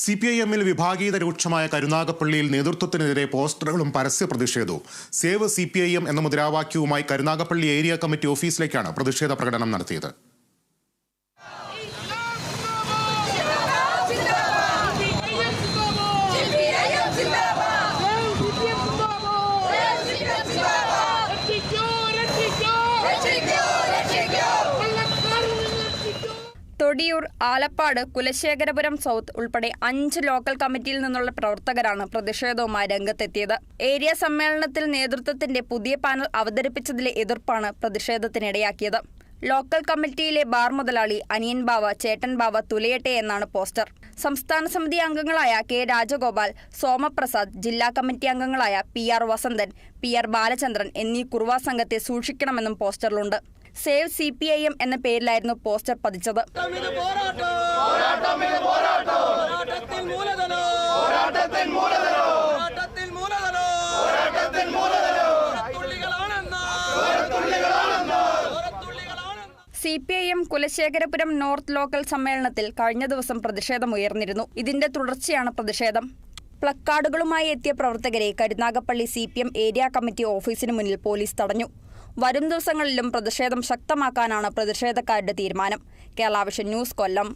CPIM-ൽ വിഭാഗീയത രൂക്ഷമായ കരുനാഗപ്പള്ളിയിൽ നേതൃത്വത്തിനെതിരെ പോസ്റ്ററുകളും പരസ്യ പ്രതിഷേധവും. സേവ് CPIM എന്ന മുദ്രാവാക്യവുമായി കരുനാഗപ്പള്ളി ഏരിയ കമ്മിറ്റി ഓഫീസിലേക്കാണ് പ്രതിഷേധ പ്രകടനം നടത്തിയത്. തൊടിയൂർ, ആലപ്പാട്, കുലശേഖരപുരം സൗത്ത് ഉൾപ്പെടെ 5 ലോക്കൽ കമ്മിറ്റിയിൽ നിന്നുള്ള പ്രവർത്തകരാണ് പ്രതിഷേധവുമായി രംഗത്തെത്തിയത്. ഏരിയ സമ്മേളനത്തിൽ നേതൃത്വത്തിന്റെ പുതിയ പാനൽ അവതരിപ്പിച്ചതിലെ എതിർപ്പാണ് പ്രതിഷേധത്തിനിടയാക്കിയത്. ലോക്കൽ കമ്മിറ്റിയിലെ ബാർ മുതലാളി അനിയൻ ബാവ, ചേട്ടൻ ബാവ തുലയട്ടെ എന്നാണ് പോസ്റ്റർ. സംസ്ഥാന സമിതി അംഗങ്ങളായ K. രാജഗോപാൽ, സോമപ്രസാദ്, ജില്ലാ കമ്മിറ്റി അംഗങ്ങളായ PR വസന്തൻ, PR ബാലചന്ദ്രൻ എന്നീ കുറുവാ സംഘത്തെ സൂക്ഷിക്കണമെന്നും പോസ്റ്ററിലുണ്ട്. സേവ് CPIM എന്ന പേരിലായിരുന്നു പോസ്റ്റർ പതിച്ചത്. CPIM കുലശേഖരപുരം നോർത്ത് ലോക്കൽ സമ്മേളനത്തിൽ കഴിഞ്ഞ ദിവസം പ്രതിഷേധമുയർന്നിരുന്നു. ഇതിന്റെ തുടർച്ചയാണ് പ്രതിഷേധം. പ്ലക്കാർഡുകളുമായി എത്തിയ പ്രവർത്തകരെ കരുനാഗപ്പള്ളി CPM ഏരിയ കമ്മിറ്റി ഓഫീസിന് മുന്നിൽ പോലീസ് തടഞ്ഞു. വരും ദിവസങ്ങളിലും പ്രതിഷേധം ശക്തമാക്കാനാണ് പ്രതിഷേധക്കാരുടെ തീരുമാനം. കേരള വിഷൻ ന്യൂസ്, കൊല്ലം.